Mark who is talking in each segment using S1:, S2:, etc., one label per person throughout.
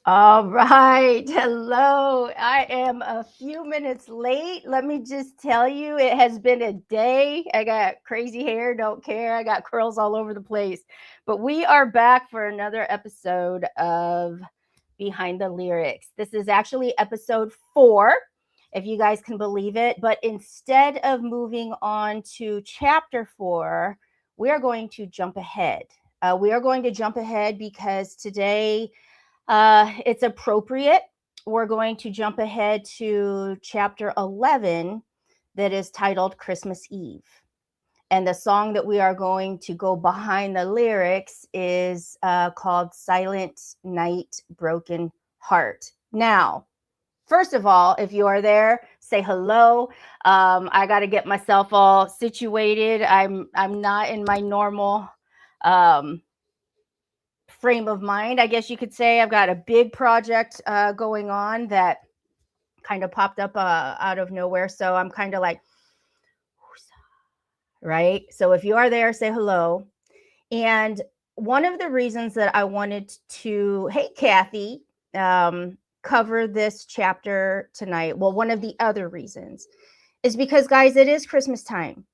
S1: All right. Hello. I am a few minutes late. Let me just tell you, it has been a day. I got crazy hair, don't care. I got curls all over the place. But we are back for another episode of Behind the Lyrics. This is actually episode 4, if you guys can believe it. But instead of moving on to chapter 4, we are going to jump ahead. We are going to jump ahead because today it's appropriate. We're going to jump ahead to chapter 11 that is titled Christmas Eve. And the song that we are going to go behind the lyrics is called Silent Night, Broken Heart. Now, first of all, if you are there, say hello. I got to get myself all situated. I'm not in my normal um, frame of mind, I guess you could say. I've got a big project going on that kind of popped up out of nowhere. So I'm kind of like, right? So if you are there, say hello. And one of the reasons that I wanted to, hey, Kathy, cover this chapter tonight, well, one of the other reasons is because, guys, it is Christmas time.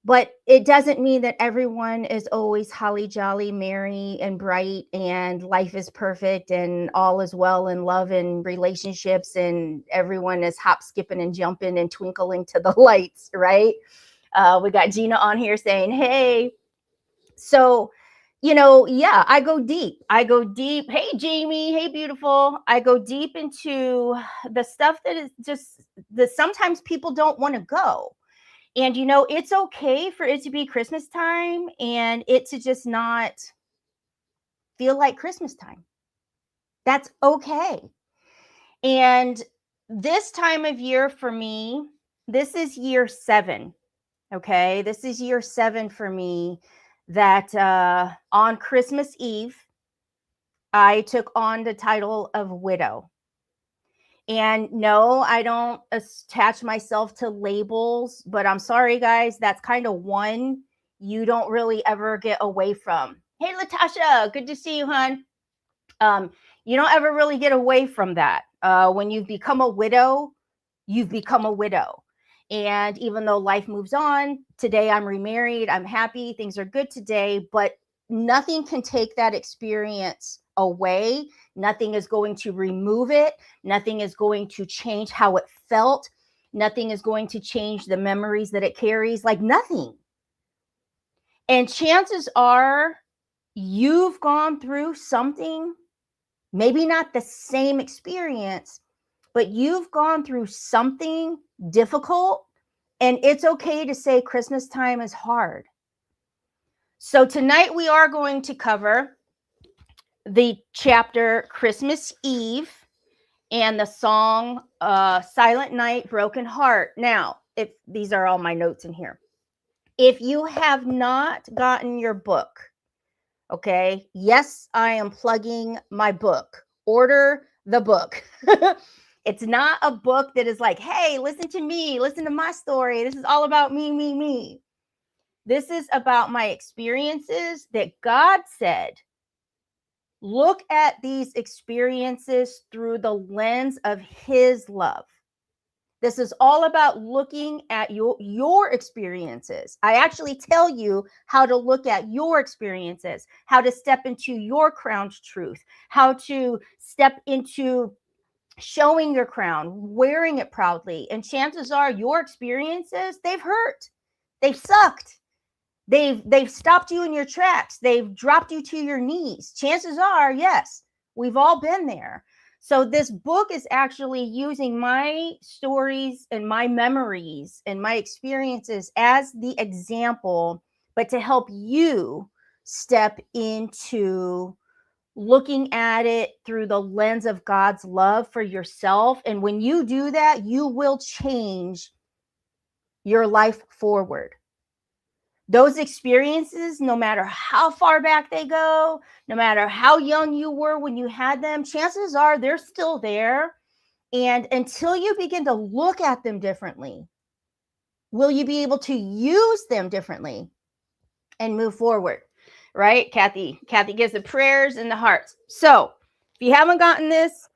S1: But it doesn't mean that everyone is always holly jolly, merry, and bright, and life is perfect, and all is well in love and relationships, and everyone is hop, skipping, and jumping and twinkling to the lights, right? We got Gina on here saying, hey. So, yeah, I go deep. I go deep. Hey, Jamie. Hey, beautiful. I go deep into the stuff that is just that sometimes people don't want to go. And it's okay for it to be Christmas time and it to just not feel like Christmas time. That's okay. And this time of year for me, this is year 7. Okay. This is year 7 for me that on Christmas Eve, I took on the title of widow. And no, I don't attach myself to labels, but I'm sorry, guys, that's kind of one you don't really ever get away from. Hey, Latasha, good to see you, hon. You don't ever really get away from that. When you've become a widow, you've become a widow. And even though life moves on, today I'm remarried, I'm happy, things are good today, but nothing can take that experience away. Nothing is going to remove it. Nothing is going to change how it felt. Nothing is going to change the memories that it carries, like nothing. And chances are you've gone through something, maybe not the same experience, but you've gone through something difficult, and it's okay to say Christmas time is hard. So tonight we are going to cover the chapter Christmas Eve and the song Silent Night, Broken Heart. Now, if these are all my notes in here. If you have not gotten your book, okay, yes, I am plugging my book. Order the book. It's not a book that is like, hey, listen to me, listen to my story. This is all about me, me, me. This is about my experiences that God said, look at these experiences through the lens of his love. This is all about looking at your experiences. I actually tell you how to look at your experiences, how to step into your crowned truth, how to step into showing your crown, wearing it proudly. And chances are your experiences, they've hurt. They've sucked. They've stopped you in your tracks. They've dropped you to your knees. Chances are, yes, we've all been there. So this book is actually using my stories and my memories and my experiences as the example, but to help you step into looking at it through the lens of God's love for yourself. And when you do that, you will change your life forward. Those experiences, no matter how far back they go, no matter how young you were when you had them, chances are they're still there. And until you begin to look at them differently, will you be able to use them differently and move forward? Right? Kathy gives the prayers and the hearts. So If you haven't gotten this,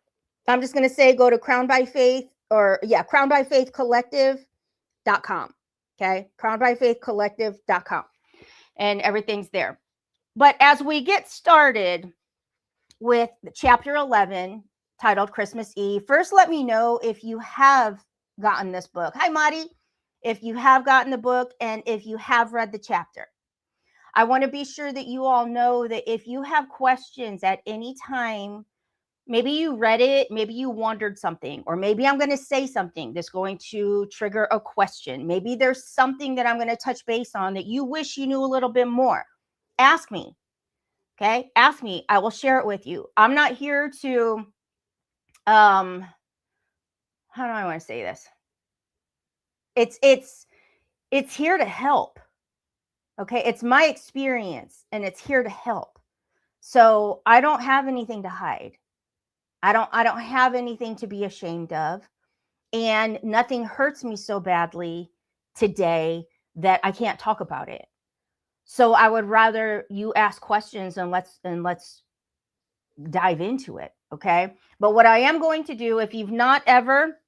S1: I'm just going to say go to crownedbyfaithcollective.com. Okay, crownedbyfaithcollective.com, and everything's there. But as we get started with chapter 11, titled Christmas Eve, first let me know if you have gotten this book. Hi, Madi. If you have gotten the book and if you have read the chapter. I want to be sure that you all know that if you have questions at any time, maybe you read it, maybe you wondered something, or maybe I'm going to say something that's going to trigger a question. Maybe there's something that I'm going to touch base on that you wish you knew a little bit more. Ask me. Okay? Ask me. I will share it with you. I'm not here to, how do I want to say this? It's here to help. Okay? It's my experience and it's here to help. So I don't have anything to hide. I don't have anything to be ashamed of, and nothing hurts me so badly today that I can't talk about it. So I would rather you ask questions and let's dive into it. Okay. But what I am going to do, if you've not ever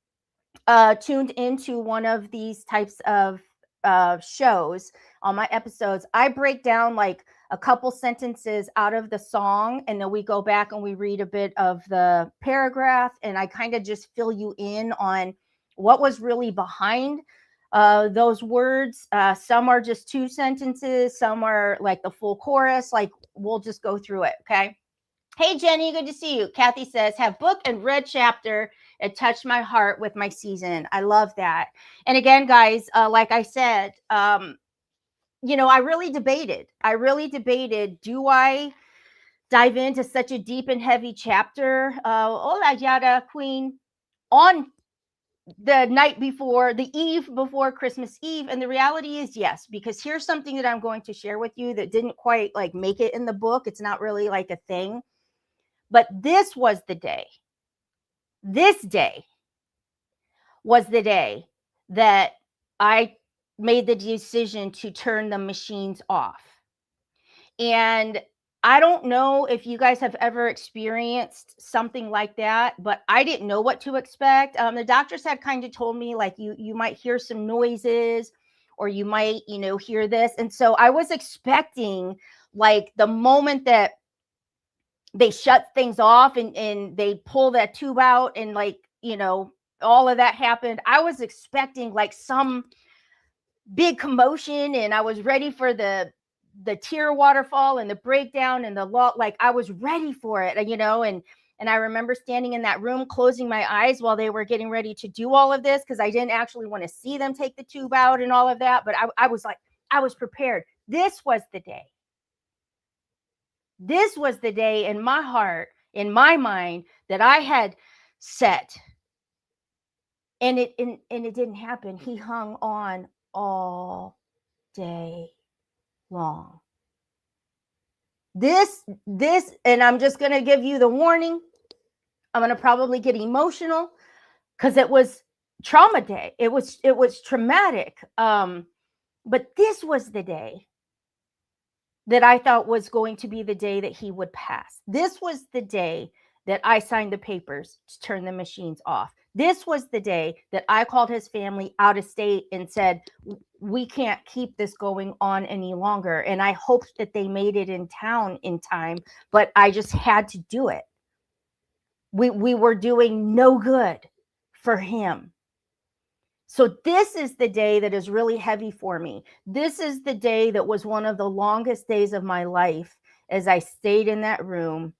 S1: tuned into one of these types of shows on my episodes, I break down like a couple sentences out of the song, and then we go back and we read a bit of the paragraph, and I kind of just fill you in on what was really behind those words. Some are just 2 sentences, some are like the full chorus. Like, we'll just go through it. Okay. Hey, Jenny, good to see you. Kathy says, have book and read chapter. It touched my heart with my season. I love that. And again, guys, like I said, I really debated, do I dive into such a deep and heavy chapter? Hola, Yada Queen, on the night before, the eve before Christmas Eve. And the reality is yes, because here's something that I'm going to share with you that didn't quite like make it in the book. It's not really like a thing. But this was the day. This day was the day that I made the decision to turn the machines off. And I don't know if you guys have ever experienced something like that, but I didn't know what to expect. The doctors had kind of told me like you might hear some noises, or you might, hear this. And so I was expecting like the moment that they shut things off and they pull that tube out and like, all of that happened. I was expecting like some big commotion, and I was ready for the tear waterfall and the breakdown and the like I was ready for it, and I remember standing in that room, closing my eyes while they were getting ready to do all of this, because I didn't actually want to see them take the tube out and all of that. But I was like, I was prepared. This was the day. This was the day in my heart, in my mind, that I had set. And it didn't happen. He hung on all day long. This, and I'm just going to give you the warning. I'm going to probably get emotional because it was trauma day. It was traumatic. But this was the day that I thought was going to be the day that he would pass. This was the day that I signed the papers to turn the machines off. This was the day that I called his family out of state and said, we can't keep this going on any longer. And I hoped that they made it in town in time, but I just had to do it. We were doing no good for him. So this is the day that is really heavy for me. This is the day that was one of the longest days of my life, as I stayed in that room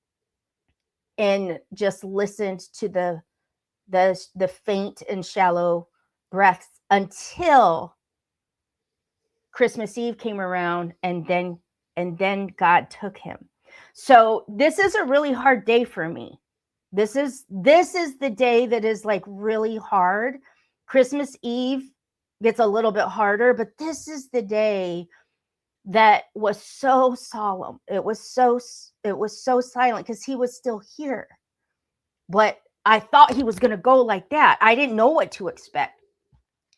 S1: and just listened to the faint and shallow breaths until Christmas Eve came around, and then God took him. So this is a really hard day for me. This is the day that is like really hard. Christmas Eve gets a little bit harder, but this is the day that was so solemn. It was so silent because he was still here. But I thought he was going to go like that. I didn't know what to expect.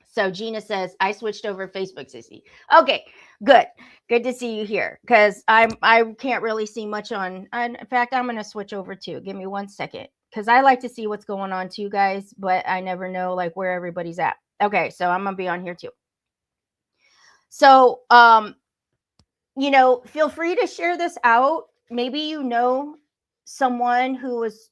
S1: So Gina says, I switched over Facebook, Sissy. Okay, good. Good to see you here, because I can't really see much on. In fact, I'm going to switch over too. Give me 1 second, because I like to see what's going on too, guys, but I never know like where everybody's at. Okay, so I'm going to be on here too. So, feel free to share this out. Maybe someone who is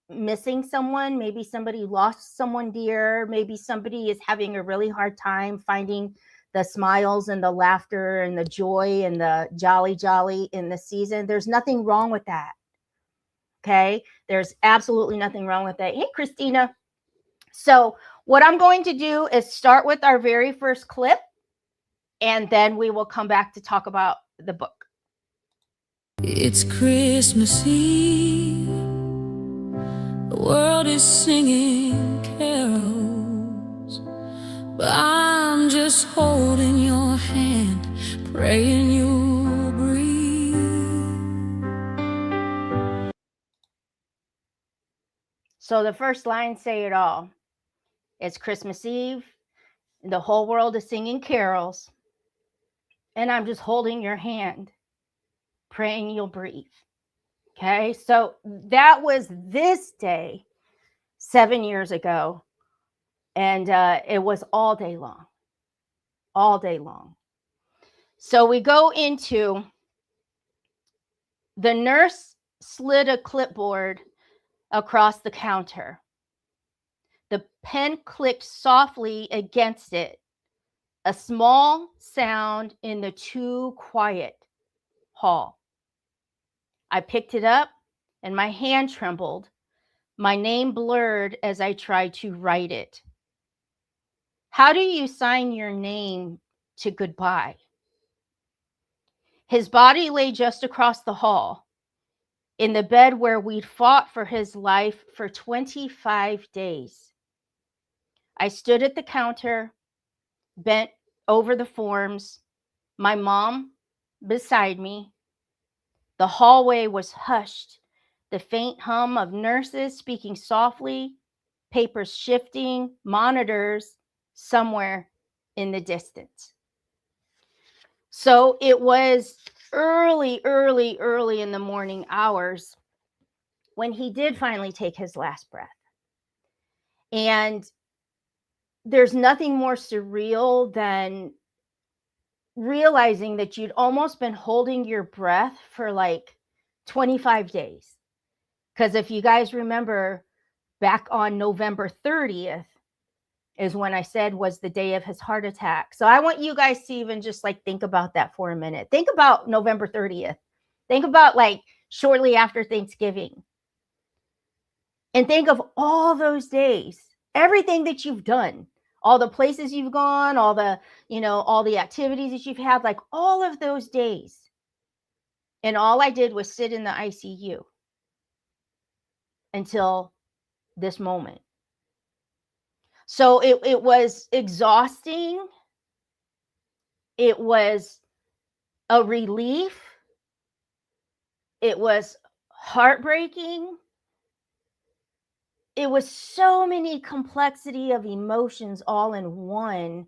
S1: missing someone. Maybe somebody lost someone dear. Maybe somebody is having a really hard time finding the smiles and the laughter and the joy and the jolly in the season. There's nothing wrong with that. Okay? There's absolutely nothing wrong with that. Hey, Christina. So what I'm going to do is start with our very first clip, and then we will come back to talk about the book.
S2: It's Christmas Eve. The world is singing carols, but I'm just holding your hand, praying you'll breathe.
S1: So the first lines say it all. It's Christmas Eve. The whole world is singing carols, and I'm just holding your hand, praying you'll breathe. Okay, so that was this day 7 years ago, and it was all day long. So we go into the nurse slid a clipboard across the counter. The pen clicked softly against it, a small sound in the too quiet hall. I picked it up and my hand trembled. My name blurred as I tried to write it. How do you sign your name to goodbye? His body lay just across the hall, in the bed where we'd fought for his life for 25 days. I stood at the counter, bent over the forms, my mom beside me. The hallway was hushed, the faint hum of nurses speaking softly, papers shifting, monitors somewhere in the distance. So it was early in the morning hours when he did finally take his last breath. And there's nothing more surreal than realizing that you'd almost been holding your breath for like 25 days. Because if you guys remember, back on November 30th is when I said was the day of his heart attack. So I want you guys to even just like think about that for a minute. Think about November 30th. Think about like shortly after Thanksgiving. And think of all those days, everything that you've done, all the places you've gone, all the activities that you've had, like all of those days. And all I did was sit in the ICU until this moment. So it was exhausting. It was a relief. It was heartbreaking. It was so many complexity of emotions all in one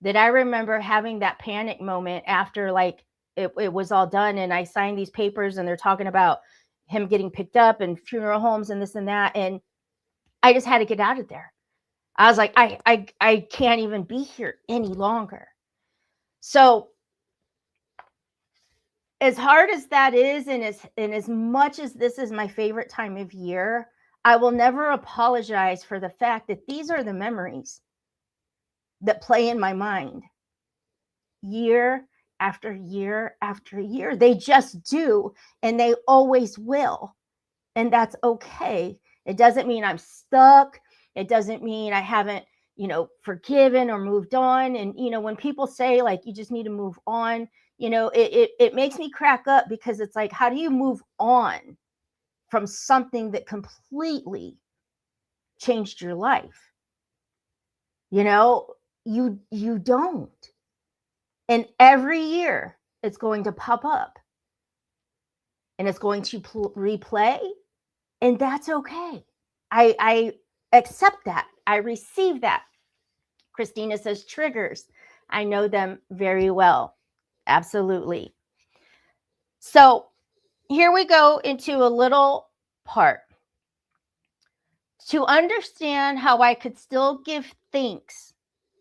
S1: that I remember having that panic moment after like it was all done and I signed these papers and they're talking about him getting picked up and funeral homes and this and that. And I just had to get out of there. I was like, I can't even be here any longer. So as hard as that is, and as much as this is my favorite time of year, I will never apologize for the fact that these are the memories that play in my mind year after year after year. They just do, and they always will. And that's okay. It doesn't mean I'm stuck. It doesn't mean I haven't, forgiven or moved on. And, when people say like, you just need to move on, it makes me crack up because it's like, how do you move on from something that completely changed your life? You don't. And every year it's going to pop up and it's going to replay. And that's okay. I accept that. I receive that. Christina says triggers. I know them very well. Absolutely. So here we go into a little part. To understand how I could still give thanks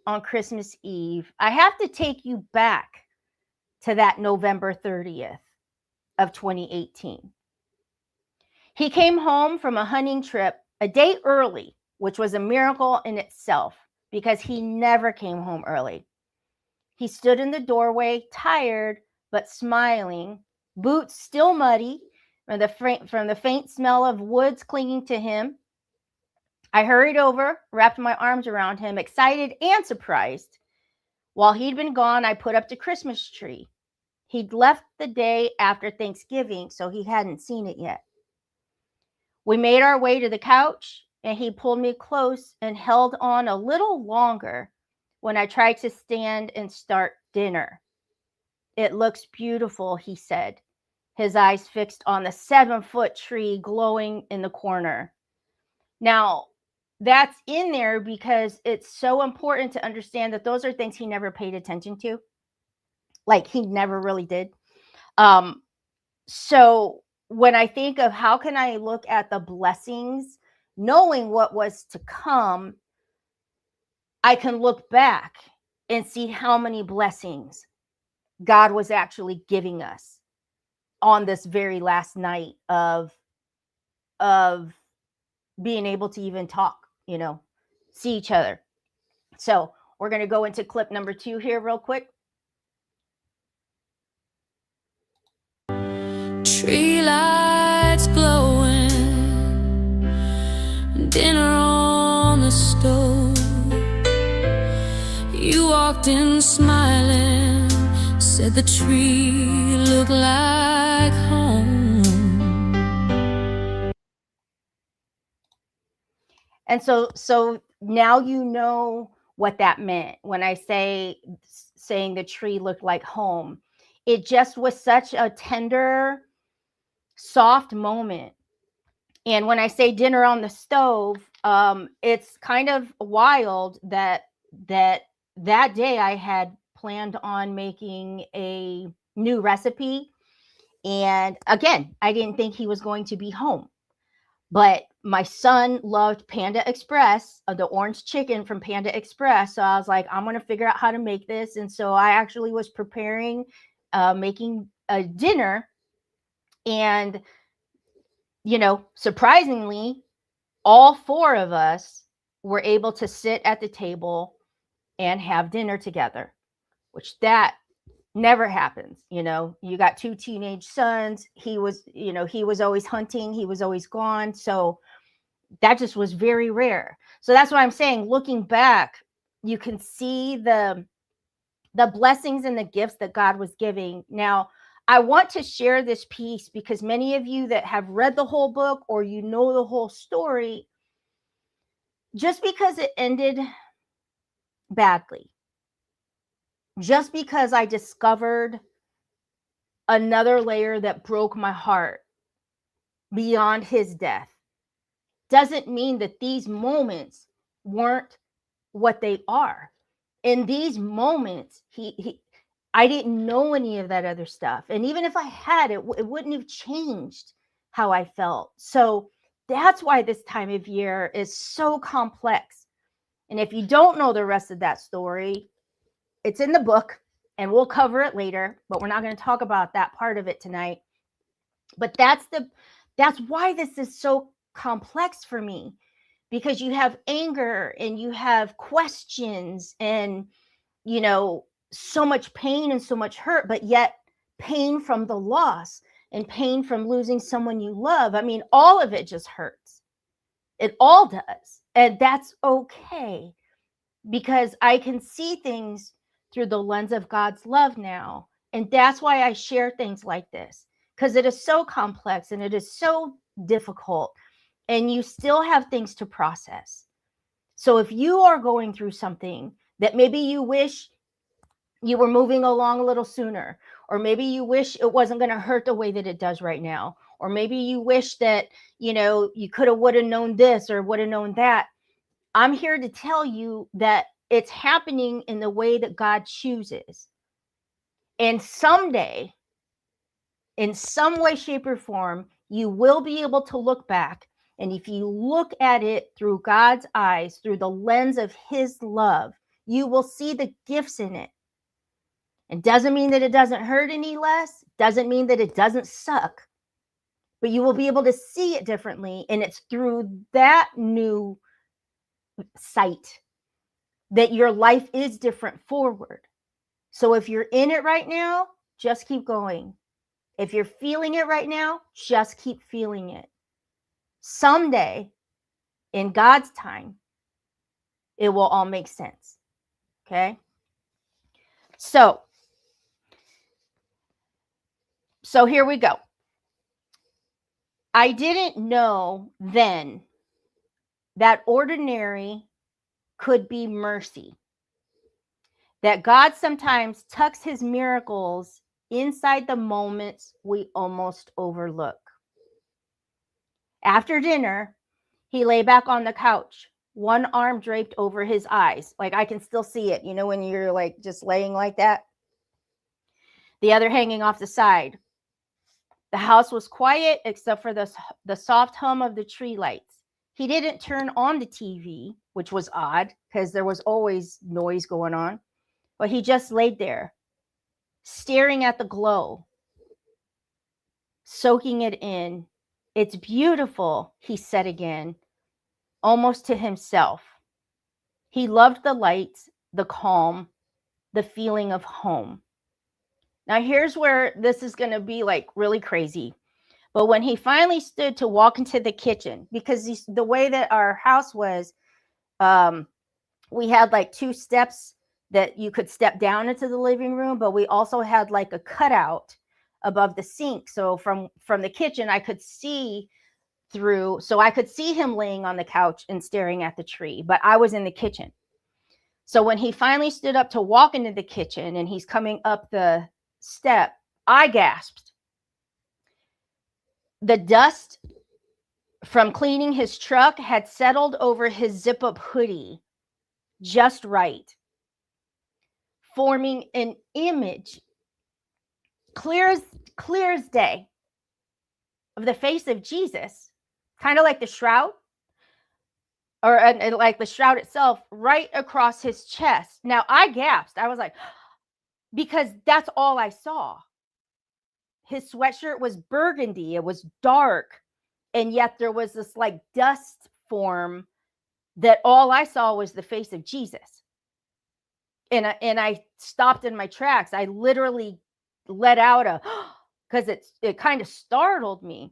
S1: on Christmas Eve, I have to take you back to that November 30th of 2018. He came home from a hunting trip a day early, which was a miracle in itself because he never came home early. He stood in the doorway, tired but smiling, boots still muddy from the faint smell of woods clinging to him. I hurried over, wrapped my arms around him, excited and surprised. While he'd been gone, I put up the Christmas tree. He'd left the day after Thanksgiving, so he hadn't seen it yet. We made our way to the couch, and he pulled me close and held on a little longer when I tried to stand and start dinner. It looks beautiful, he said, his eyes fixed on the 7-foot tree glowing in the corner. Now, that's in there because it's so important to understand that those are things he never paid attention to. Like he never really did. So when I think of how can I look at the blessings, knowing what was to come, I can look back and see how many blessings God was actually giving us on this very last night of being able to even talk, see each other. So we're going to go into clip number 2 here real quick.
S2: Tree lights glowing, dinner on the stove. You walked in smiling, said the tree looked like home.
S1: And so now you know what that meant when I saying the tree looked like home. It just was such a tender, soft moment. And when I say dinner on the stove, it's kind of wild that day I had planned on making a new recipe. And again, I didn't think he was going to be home. But my son loved Panda Express, the orange chicken from Panda Express. So I was like, I'm going to figure out how to make this. And so I actually was preparing, making a dinner. And, surprisingly, all 4 of us were able to sit at the table and have dinner together, which that never happens. You got 2 teenage sons. He was always hunting. He was always gone. So that just was very rare. So that's what I'm saying. Looking back, you can see the blessings and the gifts that God was giving. Now, I want to share this piece because many of you that have read the whole book or the whole story, just because it ended badly, just because I discovered another layer that broke my heart beyond his death, doesn't mean that these moments weren't what they are. In these moments, I didn't know any of that other stuff. And even if I had, it wouldn't have changed how I felt. So that's why this time of year is so complex. And if you don't know the rest of that story, it's in the book and we'll cover it later, but we're not going to talk about that part of it tonight. But that's why this is so complex for me, because you have anger and you have questions and, so much pain and so much hurt, but yet pain from the loss and pain from losing someone you love. I mean, all of it just hurts. It all does. And that's okay, because I can see things through the lens of God's love now. And that's why I share things like this, because it is so complex and it is so difficult, and you still have things to process. So if you are going through something that maybe you wish you were moving along a little sooner, or maybe you wish it wasn't going to hurt the way that it does right now, or maybe you wish that, you could have, would have known this or would have known that, I'm here to tell you that it's happening in the way that God chooses. And someday, in some way, shape, or form, you will be able to look back. And if you look at it through God's eyes, through the lens of his love, you will see the gifts in it. It doesn't mean that it doesn't hurt any less, doesn't mean that it doesn't suck, but you will be able to see it differently. And it's through that new sight that your life is different forward. So if you're in it right now, just keep going. If you're feeling it right now, just keep feeling it. Someday, in God's time, it will all make sense. Okay? So here we go. I didn't know then that ordinary could be mercy. That God sometimes tucks his miracles inside the moments we almost overlook. After dinner, he lay back on the couch, one arm draped over his eyes. Like I can still see it, you know, when you're like just laying like that. The other hanging off the side. The house was quiet except for the soft hum of the tree lights. He didn't turn on the TV, which was odd because there was always noise going on. But he just laid there, staring at the glow, soaking it in. It's beautiful, he said again, almost to himself. He loved the lights, the calm, the feeling of home. Now, here's where this is going to be like really crazy. But when he finally stood to walk into the kitchen, because the way that our house was, we had like 2 steps that you could step down into the living room, but we also had like a cutout above the sink. So from the kitchen, I could see through, so I could see him laying on the couch and staring at the tree, but I was in the kitchen. So when he finally stood up to walk into the kitchen and he's coming up the step, I gasped. The dust from cleaning his truck had settled over his zip-up hoodie just right, forming an image clear as day of the face of Jesus, kind of like the shroud, or like the shroud itself, right across his chest. Now I gasped. I was like, because that's all I saw. His sweatshirt was burgundy. It was dark. And yet there was this like dust form that all I saw was the face of Jesus. And I stopped in my tracks. I literally let out a, because it kind of startled me.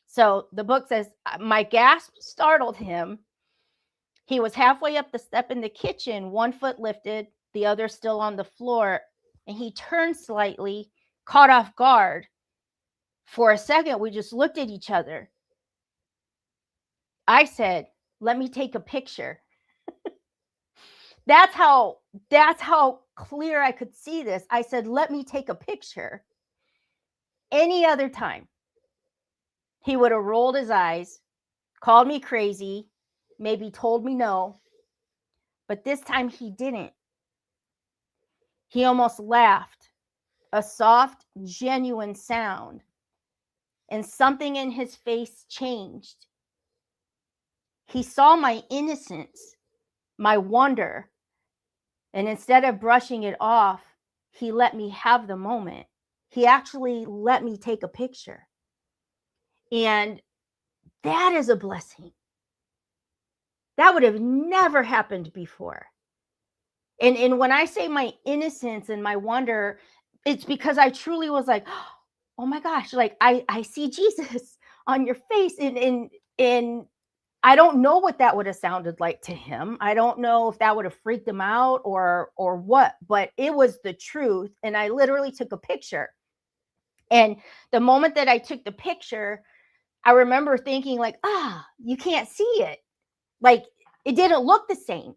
S1: So the book says, my gasp startled him. He was halfway up the step in the kitchen, one foot lifted, the other still on the floor. And he turned slightly, caught off guard. For a second, we just looked at each other. I said, let me take a picture. That's how clear I could see this. I said, let me take a picture. Any other time, he would have rolled his eyes, called me crazy, maybe told me no. But this time he didn't. He almost laughed, a soft, genuine sound. And something in his face changed. He saw my innocence, my wonder. And instead of brushing it off, he let me have the moment. He actually let me take a picture. And that is a blessing. That would have never happened before. And when I say my innocence and my wonder, it's because I truly was like, oh my gosh, like I see Jesus on your face. And I don't know what that would have sounded like to him. I don't know if that would have freaked him out or what, but it was the truth. And I literally took a picture. And the moment that I took the picture, I remember thinking like, you can't see it. Like it didn't look the same.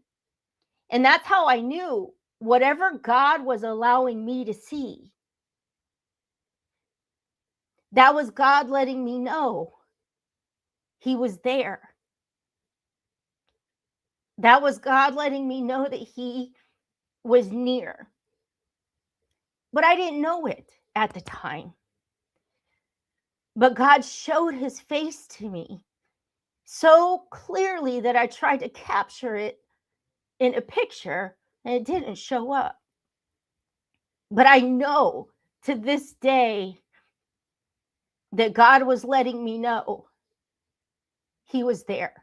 S1: And that's how I knew whatever God was allowing me to see, that was God letting me know he was there. That was God letting me know that he was near. but I didn't know it at the time. But God showed his face to me so clearly that I tried to capture it in a picture and it didn't show up. But I know to this day that God was letting me know he was there.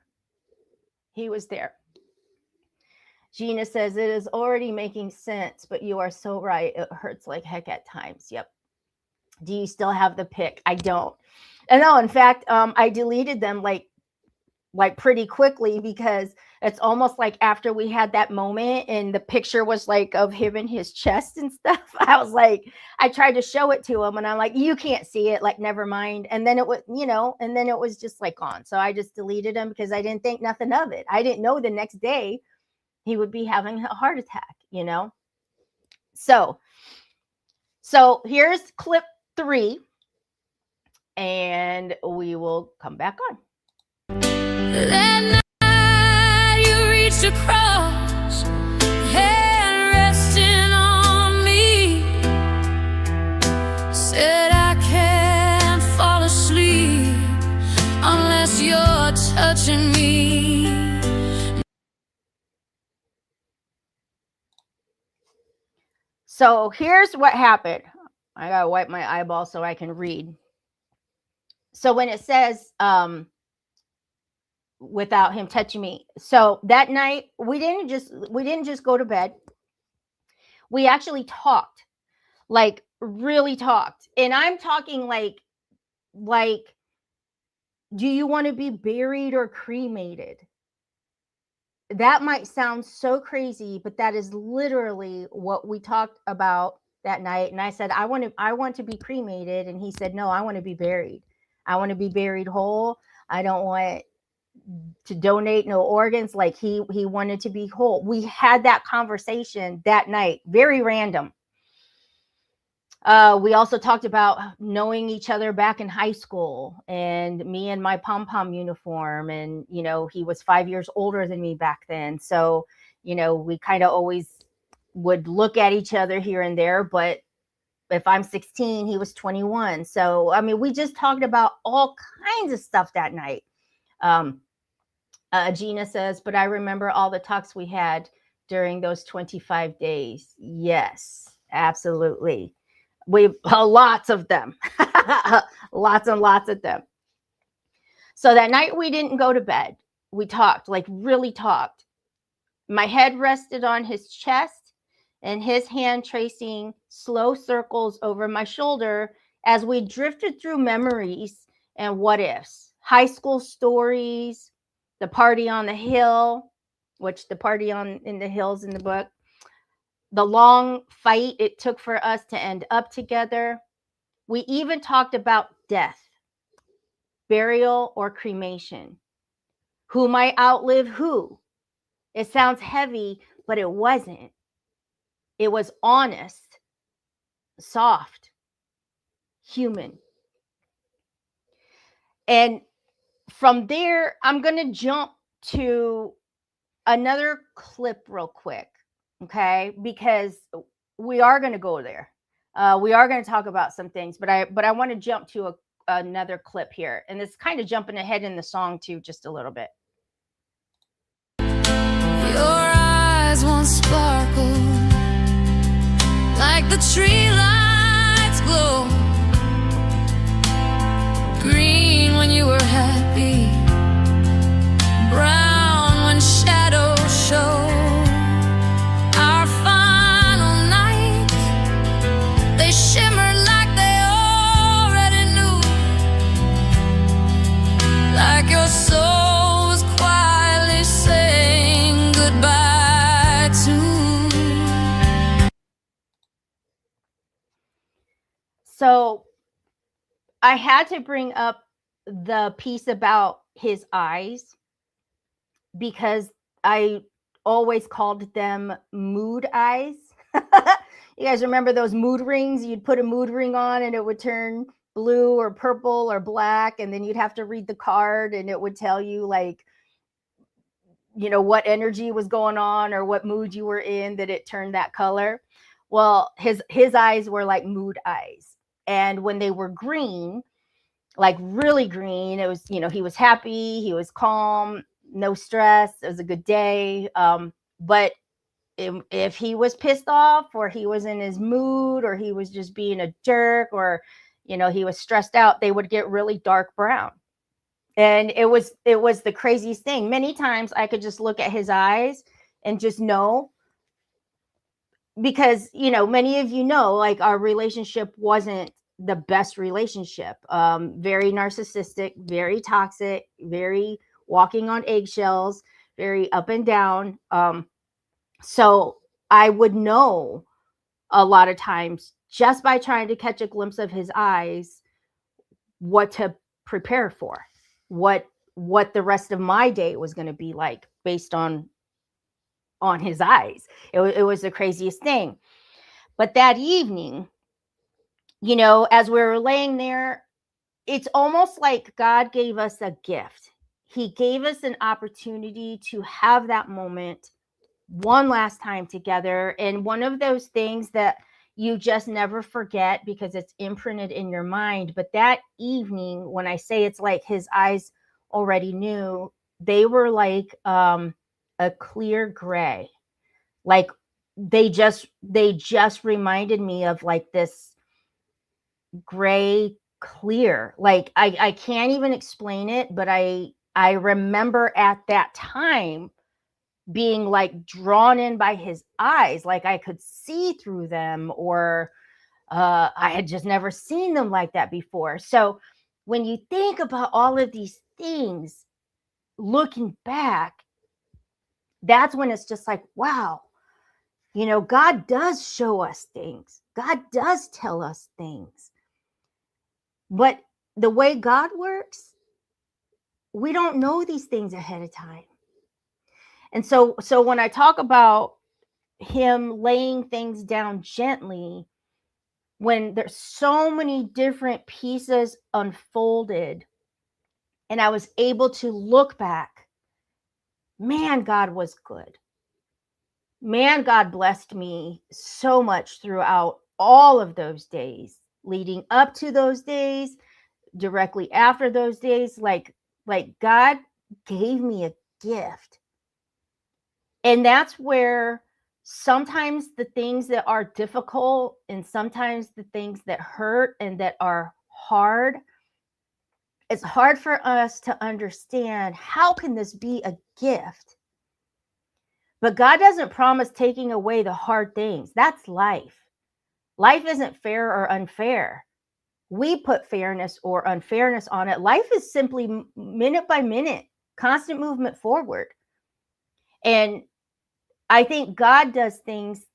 S1: He was there. Gina says, it is already making sense, but you are so right. It hurts like heck at times. Yep. Do you still have the pic? I don't. And no, in fact, I deleted them like pretty quickly, because it's almost like after we had that moment and the picture was like of him in his chest and stuff, I was like, I tried to show it to him and I'm like, you can't see it, like, never mind. And then it was, and then it was just like gone. So I just deleted him because I didn't think nothing of it. I didn't know the next day he would be having a heart attack, So here's clip 3 and we will come back on.
S2: That night you reached across, hand resting on me, said I can't fall asleep unless you're touching me.
S1: So here's what happened. I gotta wipe my eyeball so I can read. So when it says without him touching me, so that night we didn't just go to bed. We actually talked, like really talked. And I'm talking like do you want to be buried or cremated? That might sound so crazy, but that is literally what we talked about that night. And I said, I want to be cremated. And he said, no, I want to be buried. I want to be buried whole. I don't want to donate no organs. Like he wanted to be whole. We had that conversation that night, very random. We also talked about knowing each other back in high school and me in my pom-pom uniform. And, he was 5 years older than me back then. So, we kind of always would look at each other here and there. But if I'm 16, he was 21. So, I mean, we just talked about all kinds of stuff that night. Gina says, but I remember all the talks we had during those 25 days. Yes, absolutely. We lots of them, lots and lots of them. So that night we didn't go to bed. We talked, like really talked. My head rested on his chest and his hand tracing slow circles over my shoulder as we drifted through memories and what ifs, high school stories, the party on the hill, which the party in the hills in the book, the long fight it took for us to end up together. We even talked about death, burial, or cremation. Who might outlive who? It sounds heavy, but it wasn't. It was honest, soft, human. And from there, I'm going to jump to another clip real quick. Okay, because we are going to go there. We are going to talk about some things, but I want to jump to another clip here, and it's kind of jumping ahead in the song too, just a little bit.
S2: Your eyes once sparkled like the tree lights glow, green when you were happy, brown when shadows show. Shimmered like they already knew, like your soul was quietly saying goodbye to.
S1: So I had to bring up the piece about his eyes because I always called them mood eyes. You guys remember those mood rings? You'd put a mood ring on and it would turn blue or purple or black. And then you'd have to read the card and it would tell you like, what energy was going on or what mood you were in that it turned that color. Well, his eyes were like mood eyes. And when they were green, like really green, it was, he was happy, he was calm, no stress. It was a good day. But if he was pissed off, or he was in his mood, or he was just being a jerk, or he was stressed out, they would get really dark brown. And it was the craziest thing. Many times I could just look at his eyes and just know, because many of like our relationship wasn't the best relationship. Very narcissistic, very toxic, very walking on eggshells, very up and down. So I would know a lot of times, just by trying to catch a glimpse of his eyes, what to prepare for, what the rest of my day was going to be like, based on his eyes. It was the craziest thing. But that evening, as we were laying there, it's almost like God gave us a gift. He gave us an opportunity to have that moment one last time together. And one of those things that you just never forget, because it's imprinted in your mind. But that evening, when I say it's like his eyes already knew, they were like a clear gray. Like they just reminded me of like this gray clear. Like I can't even explain it, but I remember at that time being like drawn in by his eyes, like I could see through them, or I had just never seen them like that before. So when you think about all of these things, looking back, that's when it's just like, wow, God does show us things. God does tell us things. But the way God works, we don't know these things ahead of time. And so when I talk about him laying things down gently, when there's so many different pieces unfolded, and I was able to look back, man, God was good. Man, God blessed me so much throughout all of those days, leading up to those days, directly after those days. Like God gave me a gift. And that's where sometimes the things that are difficult, and sometimes the things that hurt and that are hard, it's hard for us to understand, how can this be a gift? But God doesn't promise taking away the hard things. That's life. Life isn't fair or unfair. We put fairness or unfairness on it. Life is simply minute by minute, constant movement forward. And I think God does things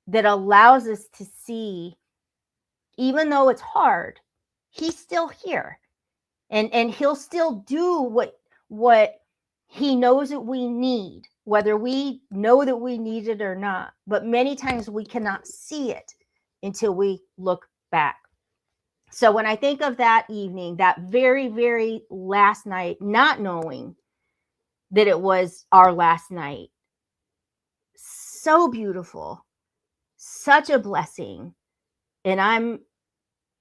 S1: that allows us to see, even though it's hard, he's still here. And he'll still do what he knows that we need, whether we know that we need it or not. But many times we cannot see it until we look back. So when I think of that evening, that very, very last night, not knowing that it was our last night, so beautiful, such a blessing. And I'm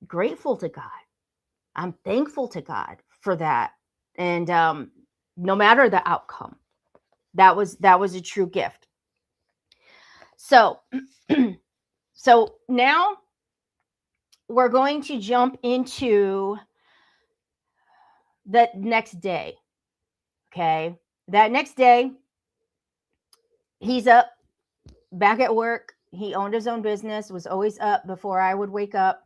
S1: grateful to God. I'm thankful to God for that. And no matter the outcome, that was a true gift. So so now we're going to jump into the next day. Okay. That next day, he's up, back at work. He owned his own business, was always up before I would wake up.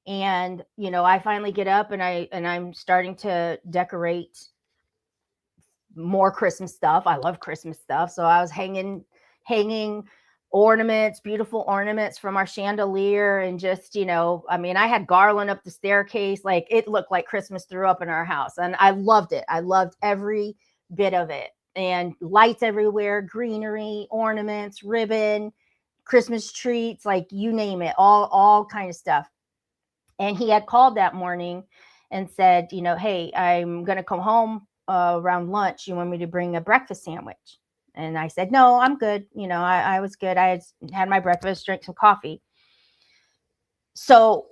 S1: And, I finally get up, and I'm starting to decorate more Christmas stuff. I love Christmas stuff. So I was hanging ornaments, beautiful ornaments from our chandelier. And just, I had garland up the staircase. Like, it looked like Christmas threw up in our house. And I loved it. I loved every bit of it. And lights everywhere, greenery, ornaments, ribbon, Christmas treats, like you name it, all kind of stuff. And he had called that morning and said, hey, I'm going to come home around lunch. You want me to bring a breakfast sandwich? And I said, no, I'm good. I was good. I had my breakfast, drank some coffee. So,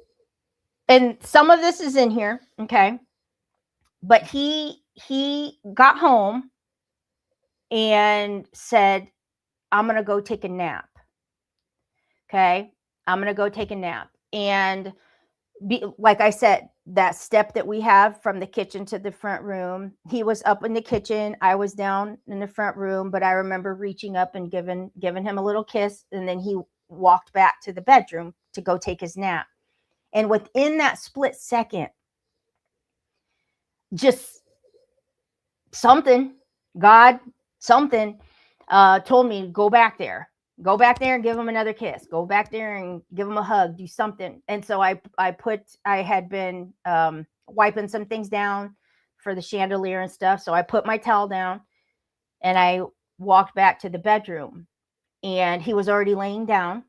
S1: and some of this is in here. Okay. But he got home and said, I'm going to go take a nap. Okay. I'm going to go take a nap. And like I said, that step that we have from the kitchen to the front room, he was up in the kitchen. I was down in the front room, but I remember reaching up and giving him a little kiss. And then he walked back to the bedroom to go take his nap. And within that split second, just something, God, something told me, go back there and give him another kiss, go back there and give him a hug, do something. And so I had been wiping some things down for the chandelier and stuff. So I put my towel down and I walked back to the bedroom, and he was already laying down,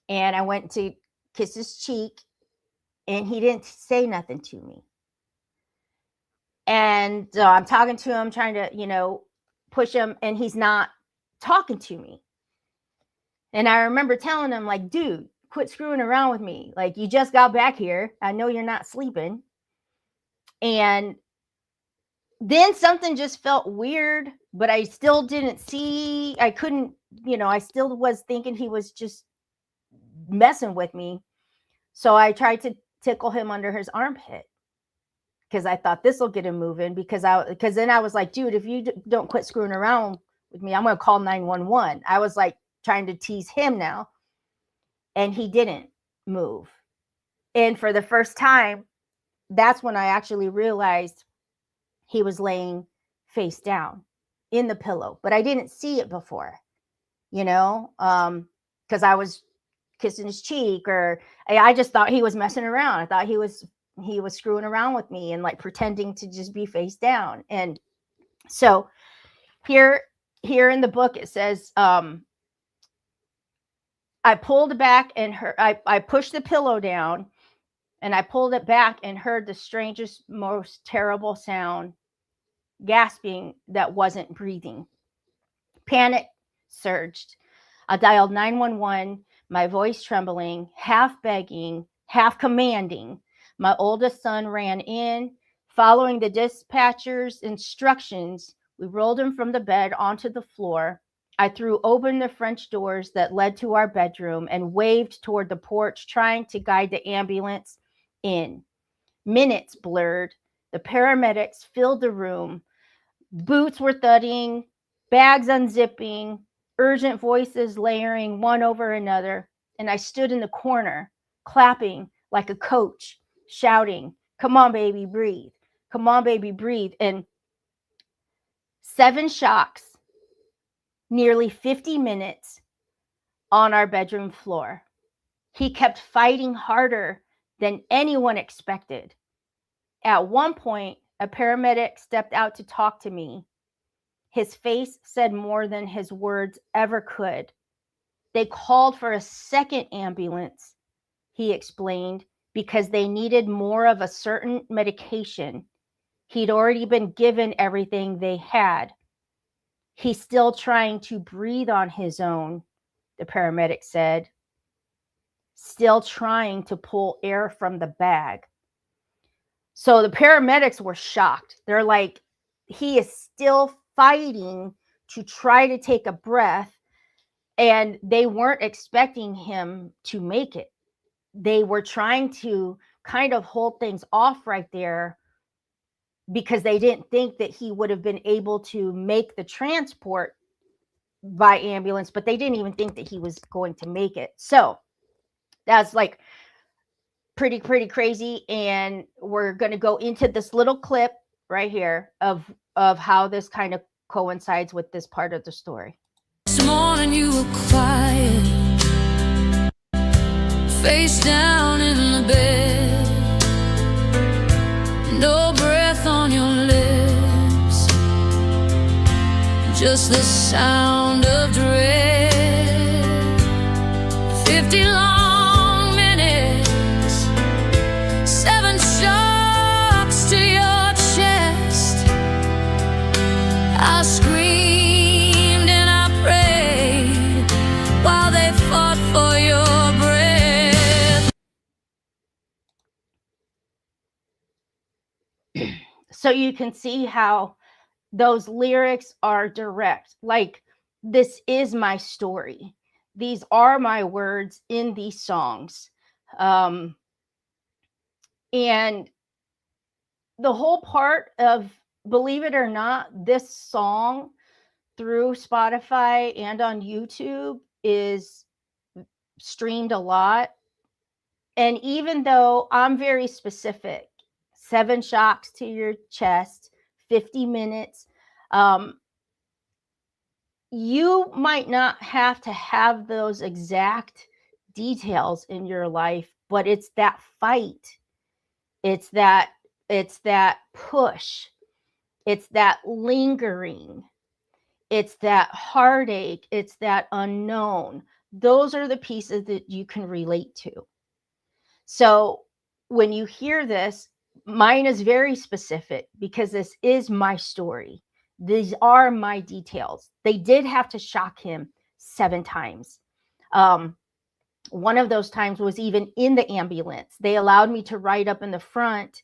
S1: and I went to kiss his cheek, and he didn't say nothing to me. And I'm talking to him, trying to, push him, and he's not talking to me. And I remember telling him, like, dude, quit screwing around with me. Like, you just got back here. I know you're not sleeping. And then something just felt weird, but I still didn't see. I couldn't, I still was thinking he was just messing with me. So I tried to tickle him under his armpit, because I thought this will get him moving, because then I was like, dude, if you don't quit screwing around with me, I'm going to call 911. I was like trying to tease him now, and he didn't move. And for the first time, that's when I actually realized he was laying face down in the pillow, but I didn't see it before, because I was kissing his cheek, or I just thought he was messing around. I thought he was screwing around with me and like pretending to just be face down. And so here in the book, it says, I pulled back and I pushed the pillow down, and I pulled it back and heard the strangest, most terrible sound, gasping that wasn't breathing. Panic surged. I dialed 911, my voice trembling, half begging, half commanding. My oldest son ran in. Following the dispatcher's instructions, we rolled him from the bed onto the floor. I threw open the French doors that led to our bedroom and waved toward the porch, trying to guide the ambulance in. Minutes blurred. The paramedics filled the room. Boots were thudding, bags unzipping, urgent voices layering one over another. And I stood in the corner, clapping like a coach, shouting, come on, baby, breathe. Come on, baby, breathe. And 7 shocks, nearly 50 minutes on our bedroom floor. He kept fighting harder than anyone expected. At one point, a paramedic stepped out to talk to me. His face said more than his words ever could. They called for a second ambulance, he explained, because they needed more of a certain medication. He'd already been given everything they had. He's still trying to breathe on his own, the paramedic said. Still trying to pull air from the bag. So the paramedics were shocked. They're like, he is still fighting to try to take a breath, and they weren't expecting him to make it. They were trying to kind of hold things off right there because they didn't think that he would have been able to make the transport by ambulance, but they didn't even think that he was going to make it. So that's like pretty crazy. And we're going to go into this little clip right here of how this kind of coincides with this part of the story.
S2: This morning you were quiet, face down in the bed, no breath on your lips, just the sound of dread. 50 long minutes, 7 shocks to your chest. I scream
S1: So you can see how those lyrics are direct. Like, this is my story. These are my words in these songs. And the whole part of, believe it or not, this song through Spotify and on YouTube is streamed a lot. And even though I'm very specific, 7 shocks to your chest, 50 minutes, you might not have to have those exact details in your life, but it's that fight. It's that push. It's that lingering. It's that heartache. It's that unknown. Those are the pieces that you can relate to. So when you hear this, mine is very specific because this is my story. These are my details. They did have to shock him 7 times. One of those times was even in the ambulance. They allowed me to ride up in the front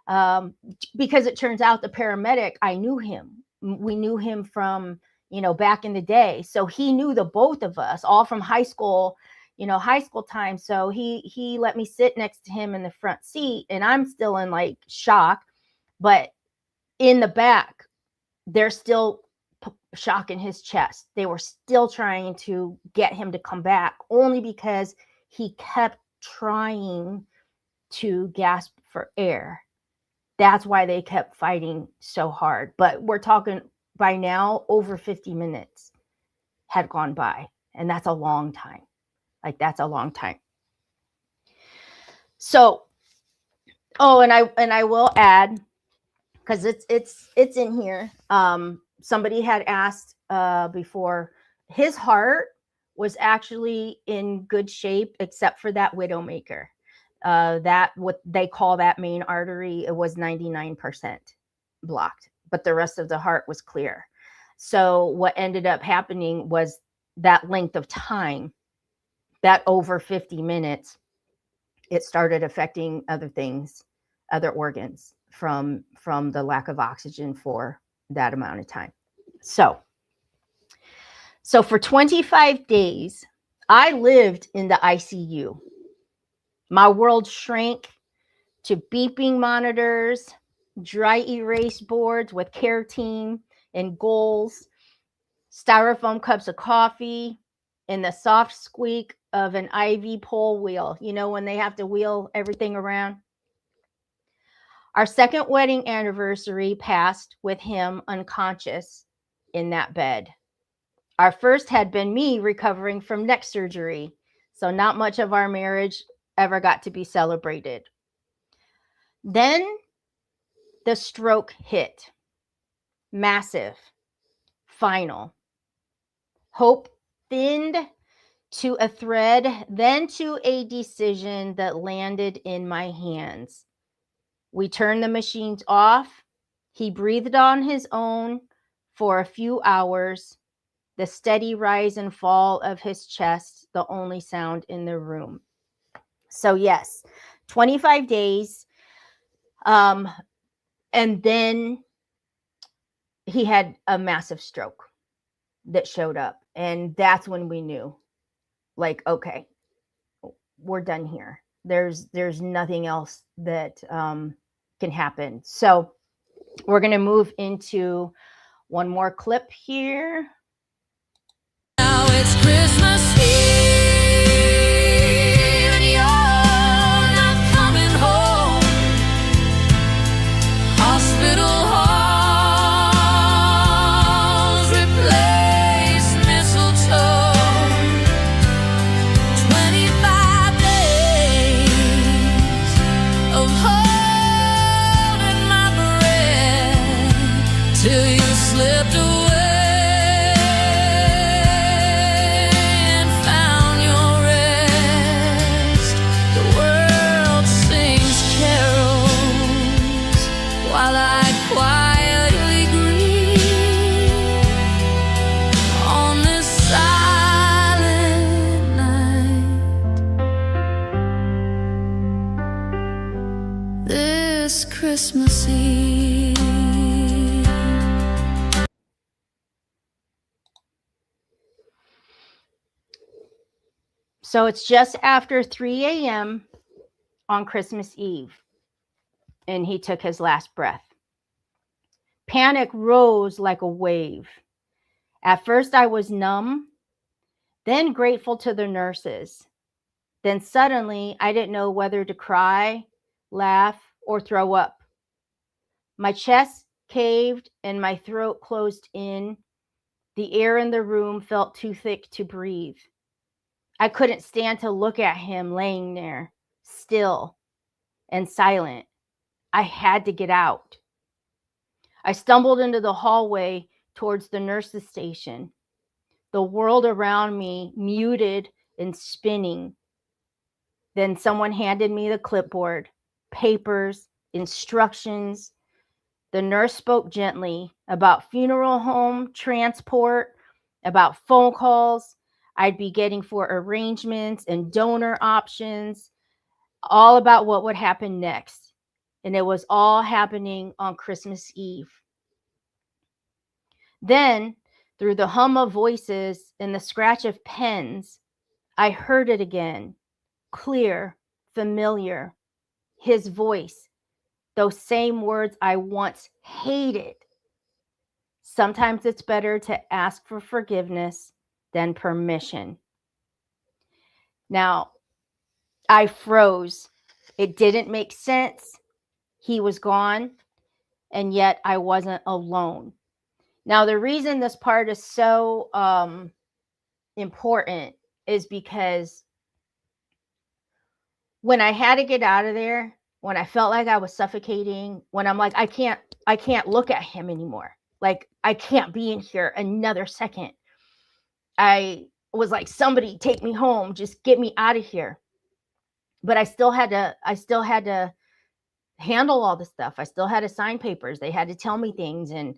S1: because it turns out the paramedic, I knew him. We knew him from, back in the day. So he knew the both of us, all from high school time. So he let me sit next to him in the front seat, and I'm still in like shock, but in the back, they're still shocking his chest. They were still trying to get him to come back, only because he kept trying to gasp for air. That's why they kept fighting so hard. But we're talking, by now, over 50 minutes had gone by, and that's a long time. Like, that's a long time. So, and I will add, because it's in here. Somebody had asked before, his heart was actually in good shape, except for that widowmaker. That, what they call that main artery, it was 99% blocked, but the rest of the heart was clear. So what ended up happening was that length of time, that over 50 minutes, it started affecting other things, other organs from the lack of oxygen for that amount of time. So for 25 days, I lived in the ICU. My world shrank to beeping monitors, dry erase boards with care team and goals, styrofoam cups of coffee, and the soft squeak of an IV pole wheel, when they have to wheel everything around. Our second wedding anniversary passed with him unconscious in that bed. Our first had been me recovering from neck surgery, so not much of our marriage ever got to be celebrated. Then the stroke hit. Massive. Final. Hope thinned to a thread, then to a decision that landed in my hands. We turned the machines off. He breathed on his own for a few hours, the steady rise and fall of his chest, the only sound in the room. So yes, 25 days. And then he had a massive stroke that showed up. And that's when we knew, like, okay, we're done here. There's nothing else that can happen. So we're going to move into one more clip here.
S2: Now it's Christmas Eve and you're not coming home. Hospital halls replace mistletoe. 25 days of holding my breath till you slipped away. this Christmas Eve.
S1: So it's just after 3 a.m. on Christmas Eve, and he took his last breath. Panic rose like a wave. At first, I was numb, then grateful to the nurses. Then suddenly, I didn't know whether to cry, laugh, or throw up. My chest caved and my throat closed in. The air in the room felt too thick to breathe. I couldn't stand to look at him laying there, still and silent. I had to get out. I stumbled into the hallway towards the nurse's station. The world around me muted and spinning. Then someone handed me the clipboard, papers, instructions. The nurse spoke gently about funeral home transport, about phone calls I'd be getting for arrangements and donor options, all about what would happen next. And it was all happening on Christmas Eve. Then, through the hum of voices and the scratch of pens, I heard it again, clear, familiar, his voice, those same words I once hated. Sometimes it's better to ask for forgiveness than permission. Now, I froze. It didn't make sense. He was gone, and yet I wasn't alone. Now, the reason this part is so important is because when I had to get out of there, when I felt like I was suffocating, when I'm like, I can't look at him anymore. Like, I can't be in here another second. I was like, somebody take me home, just get me out of here. But I still had to handle all the stuff. I still had to sign papers. They had to tell me things, and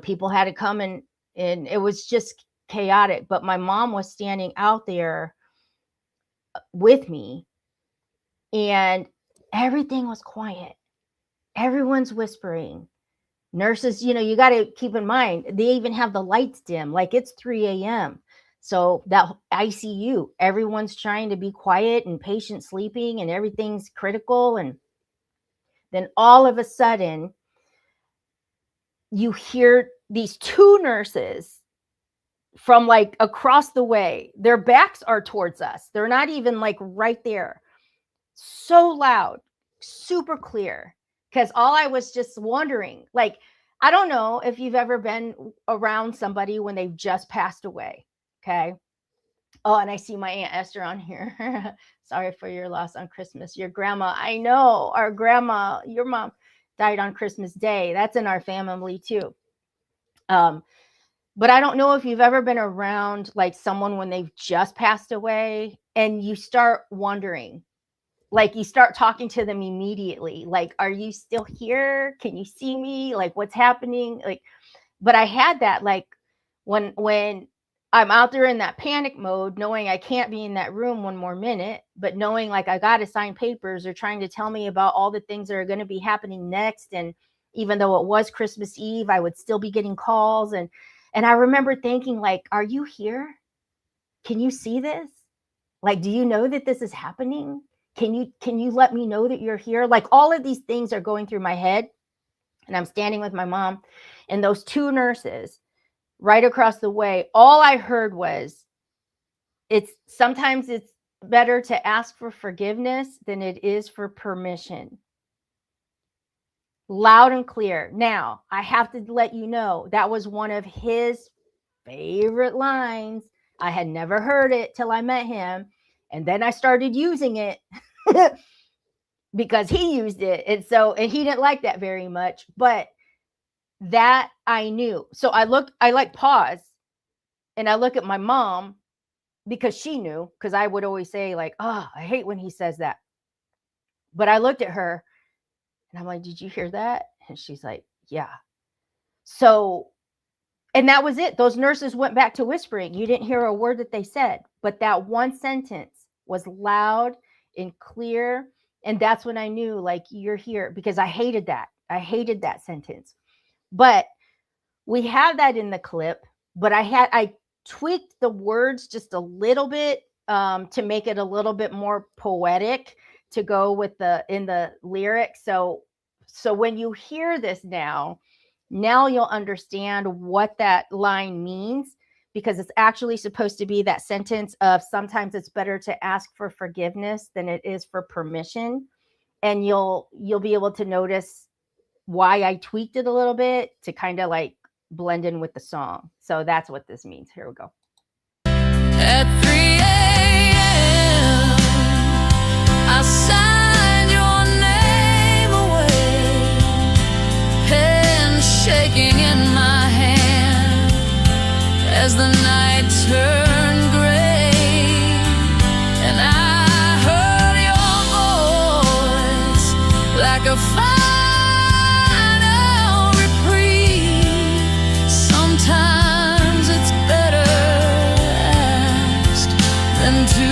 S1: people had to come, and it was just chaotic. But my mom was standing out there with me, and everything was quiet. Everyone's whispering. Nurses, you got to keep in mind, they even have the lights dim, like it's 3 a.m. So that ICU, everyone's trying to be quiet and patient sleeping and everything's critical. And then all of a sudden, you hear these two nurses from like across the way. Their backs are towards us. They're not even like right there. So loud, super clear. Because all I was just wondering, like, I don't know if you've ever been around somebody when they've just passed away. Okay. Oh, and I see my Aunt Esther on here. Sorry for your loss on Christmas. Your grandma, I know, our grandma, your mom died on Christmas Day. That's in our family too. But I don't know if you've ever been around like someone when they've just passed away and you start wondering, like you start talking to them immediately. Like, are you still here? Can you see me? Like, what's happening? Like, but I had that, like, when I'm out there in that panic mode, knowing I can't be in that room one more minute, but knowing like I got to sign papers or trying to tell me about all the things that are going to be happening next. And even though it was Christmas Eve, I would still be getting calls. And I remember thinking, like, are you here? Can you see this? Like, do you know that this is happening? Can you let me know that you're here? Like, all of these things are going through my head. And I'm standing with my mom and those two nurses right across the way. All I heard was, sometimes it's better to ask for forgiveness than it is for permission. Loud and clear. Now, I have to let you know, that was one of his favorite lines. I had never heard it till I met him. And then I started using it because he used it. And he didn't like that very much, but that I knew. So I pause and I look at my mom because she knew, because I would always say like, oh, I hate when he says that. But I looked at her and I'm like, did you hear that? And she's like, yeah. So, and that was it. Those nurses went back to whispering. You didn't hear a word that they said, but that one sentence was loud and clear. And that's when I knew, like, you're here, because I hated that. I hated that sentence. But we have that in the clip, but I tweaked the words just a little bit to make it a little bit more poetic to go with in the lyrics. So when you hear this now you'll understand what that line means, because it's actually supposed to be that sentence of sometimes it's better to ask for forgiveness than it is for permission. And you'll be able to notice why I tweaked it a little bit to kind of like blend in with the song. So that's what this means. Here we go.
S2: At 3 a.m. I signed your name away, pen shaking in my hand as the night turned gray, and I heard your voice like a final reprieve. Sometimes it's better asked than to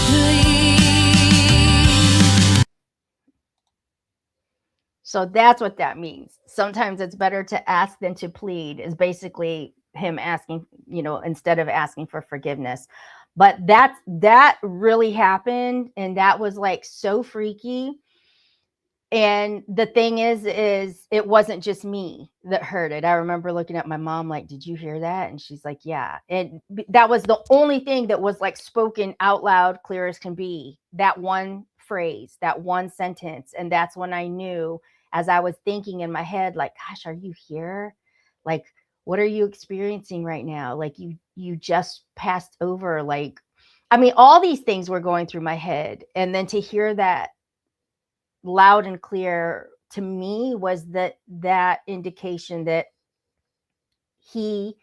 S2: plead.
S1: So that's what that means. Sometimes it's better to ask than to plead, is basically him asking, instead of asking for forgiveness. But that really happened, and that was like so freaky. And the thing is it wasn't just me that heard it. I remember looking at my mom like, did you hear that? And she's like, yeah. And that was the only thing that was like spoken out loud, clear as can be, that one phrase, that one sentence. And that's when I knew, as I was thinking in my head, like, gosh, are you here? Like, what are you experiencing right now? Like, you just passed over. Like, I mean, all these things were going through my head. And then to hear that loud and clear to me was that indication that he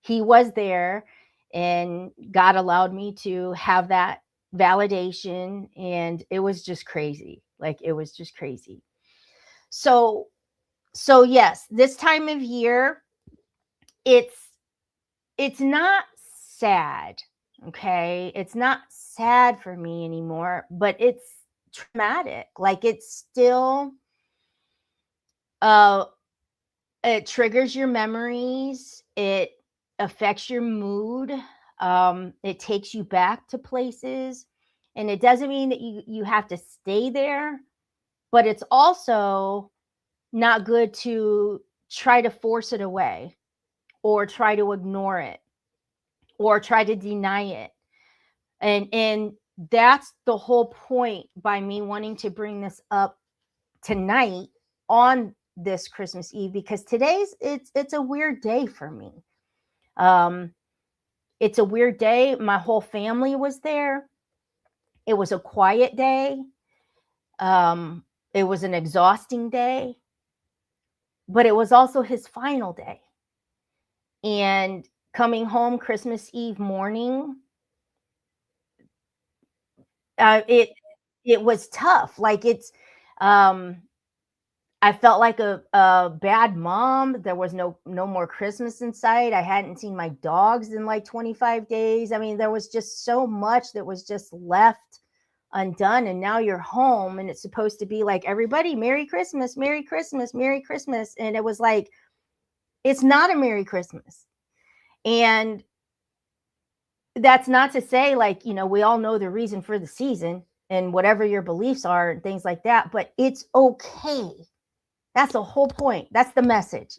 S1: was there, and God allowed me to have that validation. And it was just crazy. Like, it was just crazy. So yes, this time of year, it's not sad. Okay, it's not sad for me anymore, but it's traumatic. Like, it's still it triggers your memories, it affects your mood, it takes you back to places. And it doesn't mean that you have to stay there, but it's also not good to try to force it away, or try to ignore it, or try to deny it. And that's the whole point by me wanting to bring this up tonight on this Christmas Eve, because it's a weird day for me. It's a weird day. My whole family was there. It was a quiet day. It was an exhausting day, but it was also his final day. And coming home Christmas Eve morning, it was tough. Like, I felt like a bad mom. There was no more Christmas in sight. I hadn't seen my dogs in like 25 days. I mean, there was just so much that was just left undone. And now you're home, and it's supposed to be like, everybody, Merry Christmas, Merry Christmas, Merry Christmas. And it was like, it's not a Merry Christmas. And that's not to say, like, we all know the reason for the season and whatever your beliefs are and things like that, but it's okay. That's the whole point. That's the message.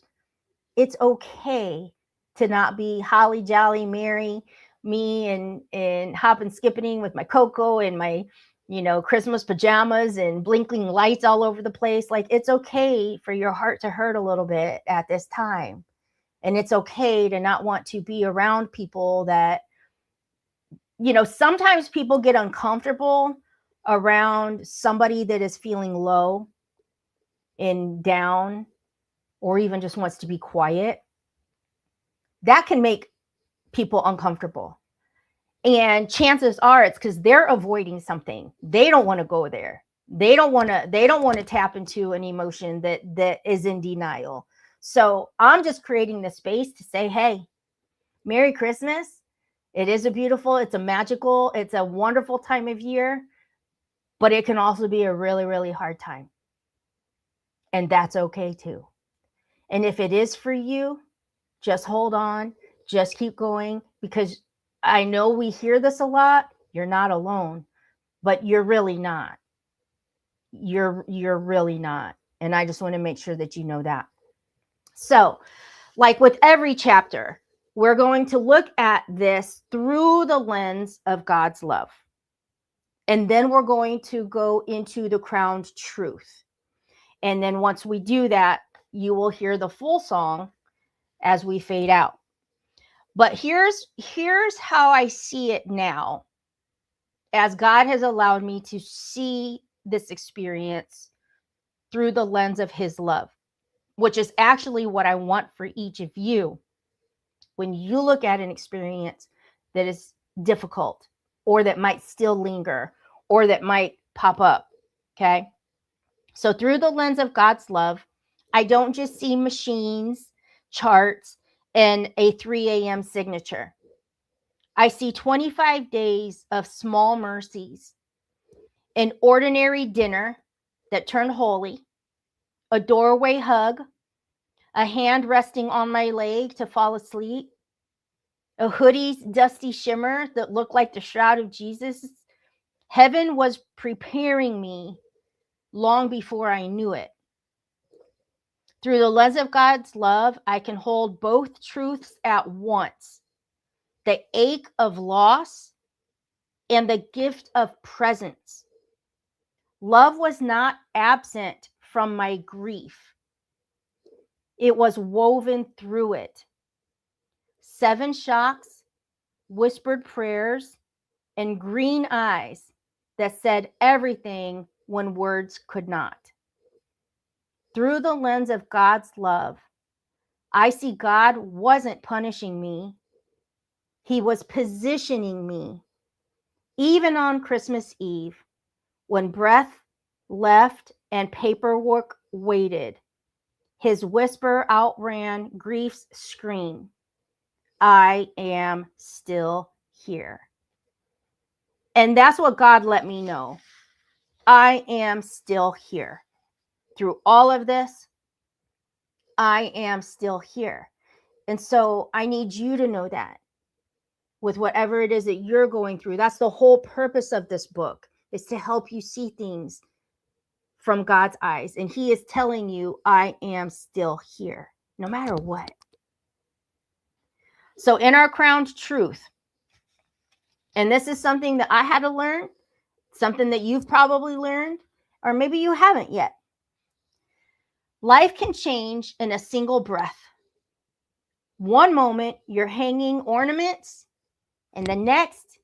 S1: It's okay to not be holly jolly merry me and hopping skipping with my cocoa and my Christmas pajamas and blinking lights all over the place. Like, it's okay for your heart to hurt a little bit at this time. And it's okay to not want to be around people that, sometimes people get uncomfortable around somebody that is feeling low and down, or even just wants to be quiet. That can make people uncomfortable. And chances are it's because they're avoiding something. They don't want to go there. They don't want to tap into an emotion that is in denial. So I'm just creating the space to say, hey, Merry Christmas. It is it's a magical, it's a wonderful time of year. but it can also be a really, really hard time. And that's okay too. And if it is for you, just hold on, just keep going, because I know we hear this a lot. You're not alone, but you're really not. You're really not. And I just want to make sure that you know that. So, like with every chapter, we're going to look at this through the lens of God's love. And then we're going to go into the crowned truth. And then once we do that, you will hear the full song as we fade out. But here's how I see it now, as God has allowed me to see this experience through the lens of his love, which is actually what I want for each of you. When you look at an experience that is difficult, or that might still linger, or that might pop up, okay? So through the lens of God's love, I don't just see machines, charts, and a 3 a.m. signature. I see 25 days of small mercies, an ordinary dinner that turned holy, a doorway hug, a hand resting on my leg to fall asleep, a hoodie's dusty shimmer that looked like the shroud of Jesus. Heaven was preparing me long before I knew it. Through the lens of God's love, I can hold both truths at once: the ache of loss and the gift of presence. Love was not absent from my grief. It was woven through it. 7 shocks, whispered prayers, and green eyes that said everything when words could not. Through the lens of God's love, I see God wasn't punishing me. He was positioning me. Even on Christmas Eve, when breath left and paperwork waited, his whisper outran grief's scream: I am still here. And that's what God let me know. I am still here. Through all of this, I am still here. And so I need you to know that with whatever it is that you're going through. That's the whole purpose of this book, is to help you see things from God's eyes. And he is telling you, I am still here, no matter what. So in our crowned truth, and this is something that I had to learn, something that you've probably learned, or maybe you haven't yet. Life can change in a single breath. One moment, you're hanging ornaments, and the next,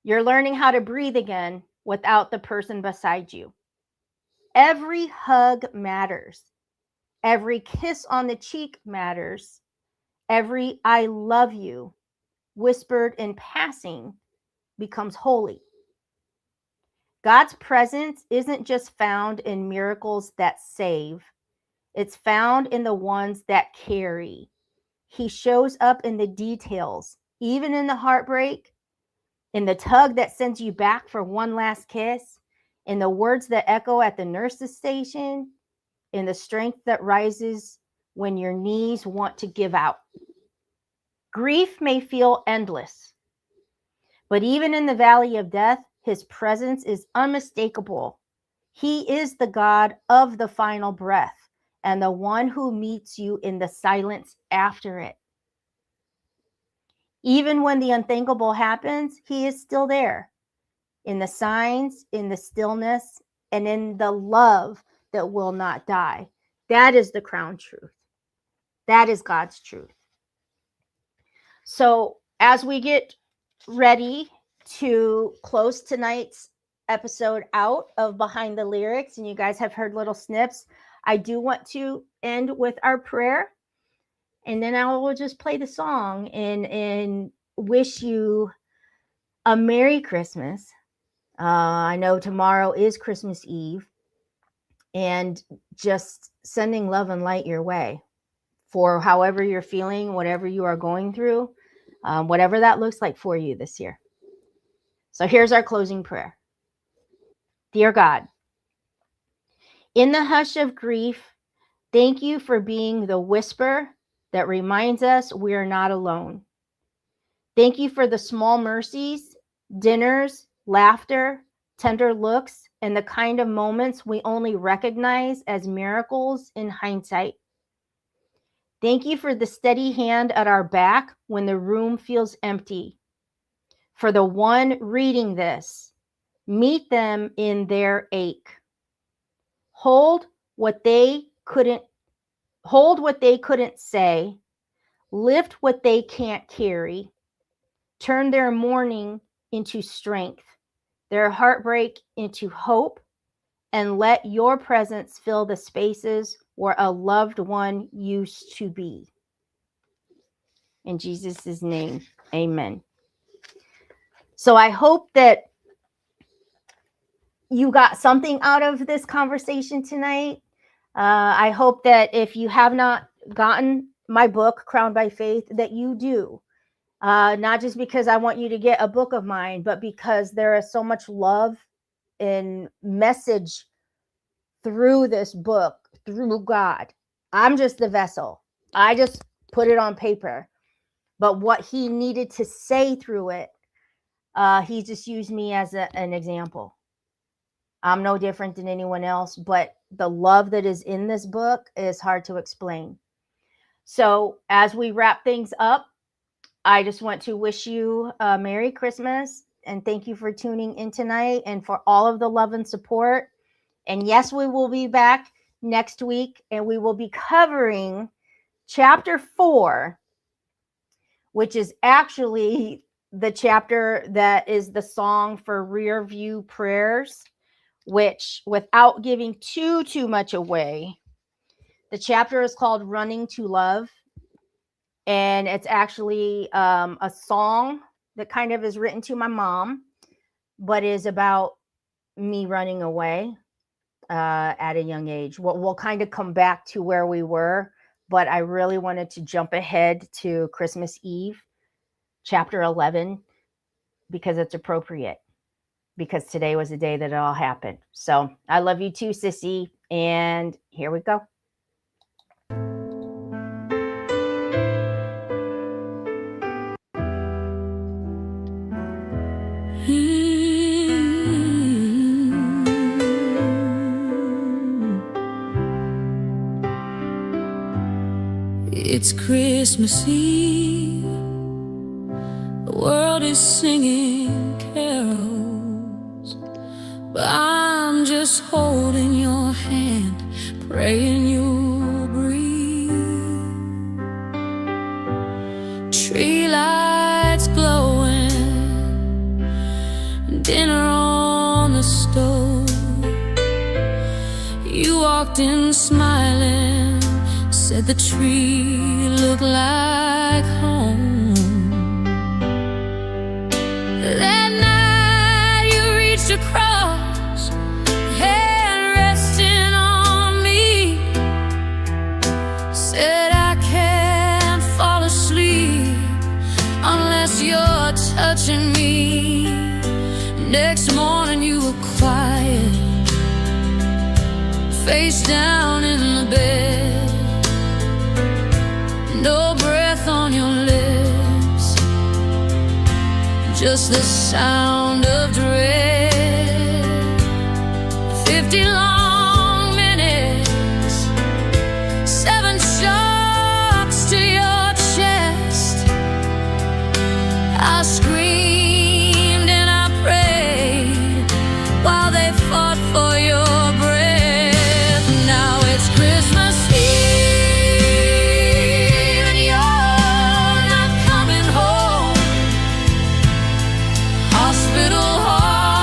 S1: you're learning how to breathe again without the person beside you. Every hug matters. Every kiss on the cheek matters. Every I love you whispered in passing becomes holy. God's presence isn't just found in miracles that save. It's found in the ones that carry. He shows up in the details, even in the heartbreak, in the tug that sends you back for one last kiss, in the words that echo at the nurse's station, in the strength that rises when your knees want to give out. Grief may feel endless, but even in the valley of death, his presence is unmistakable. He is the God of the final breath and the one who meets you in the silence after it. Even when the unthinkable happens, he is still there, in the signs, in the stillness, and in the love that will not die. That is the crown truth. That is God's truth. So as we get ready to close tonight's episode out of Behind the Lyrics, and you guys have heard little snips, I do want to end with our prayer, and then I will just play the song and wish you a Merry Christmas. I know tomorrow is Christmas Eve, and just sending love and light your way for however you're feeling, whatever you are going through, whatever that looks like for you this year. So here's our closing prayer. Dear God, in the hush of grief, thank you for being the whisper that reminds us we are not alone. Thank you for the small mercies, dinners, laughter, tender looks, and the kind of moments we only recognize as miracles in hindsight. Thank you for the steady hand at our back when the room feels empty. For the one reading this, meet them in their ache. Hold what they couldn't say, lift what they can't carry, turn their mourning into strength, their heartbreak into hope, and let your presence fill the spaces where a loved one used to be. In Jesus' name, amen. So I hope that you got something out of this conversation tonight. I hope that if you have not gotten my book, Crowned by Faith, that you do. Not just because I want you to get a book of mine, but because there is so much love and message through this book, through God. I'm just the vessel. I just put it on paper. But what he needed to say through it, he just used me as an example. I'm no different than anyone else, but the love that is in this book is hard to explain. So as we wrap things up, I just want to wish you a Merry Christmas and thank you for tuning in tonight and for all of the love and support. And yes, we will be back next week and we will be covering chapter 4, which is actually the chapter that is the song for Rear View Prayers, which, without giving too much away, the chapter is called Running to Love. And it's actually a song that kind of is written to my mom, but is about me running away at a young age. We'll kind of come back to where we were, but I really wanted to jump ahead to Christmas Eve, chapter 11, because it's appropriate, because today was the day that it all happened. So I love you too, sissy. And here we go.
S2: It's Christmas Eve. The world is singing carols, but I'm just holding your hand, praying you'll breathe. Tree lights glowing, dinner on the stove. You walked in smiling, said the tree looked like home. That night you reached across, hand resting on me, said I can't fall asleep unless you're touching me. Next morning you were quiet, face down in the bed. No breath on your lips, just the sound of dread. 50 long minutes, 7 shocks to your chest. I screamed and I prayed while they fought for your breath. Now it's Christmas Eve. Hospital hall.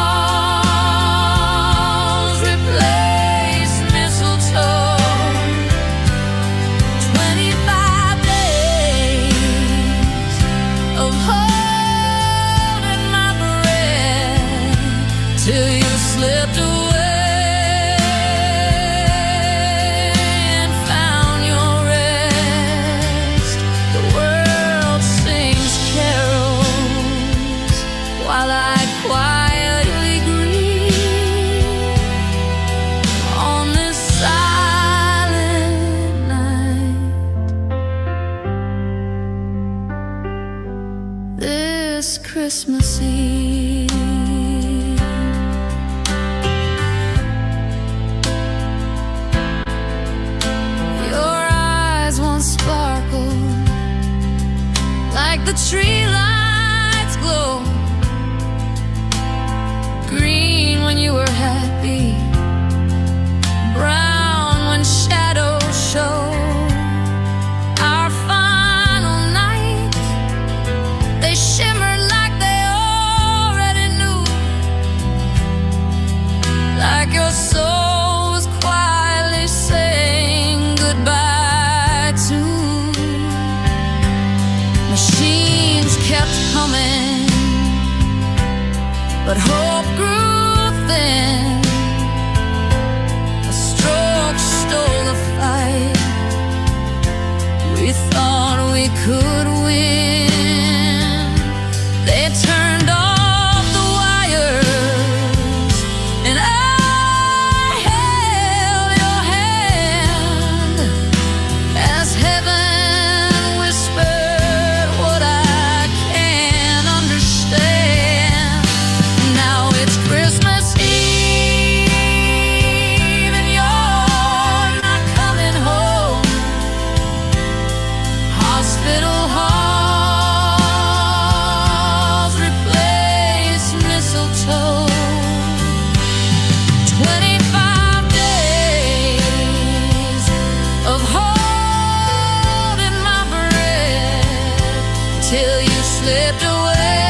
S2: Christmas Eve. Your eyes once sparkled like the tree lights glow, green when you were happy, brown when shadows show. Our final night, they shimmered like they already knew, like your soul was quietly saying goodbye to. Machines kept humming, but hope grew thin. A stroke stole the fight. We thought we could win. They turned off the wires, and I held your hand as heaven whispered what I can't understand. Now it's Christmas Eve and you're not coming home. Hospital halls replace mistletoe. 25 days of holding my breath till you slipped away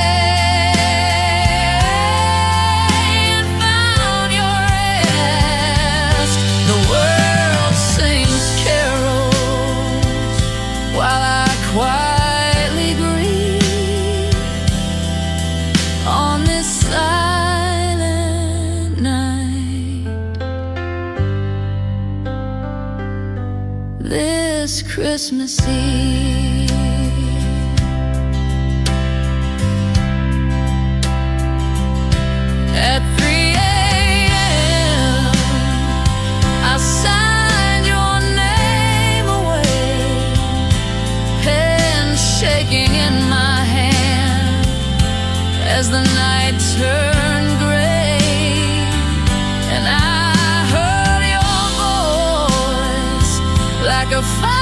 S2: and found your rest. The world sings carols while I quietly grieve on this silent night. This Christmas Eve. At 3 a.m. I signed your name away, pen shaking in my hand as the night turned gray, and I heard your voice like a fire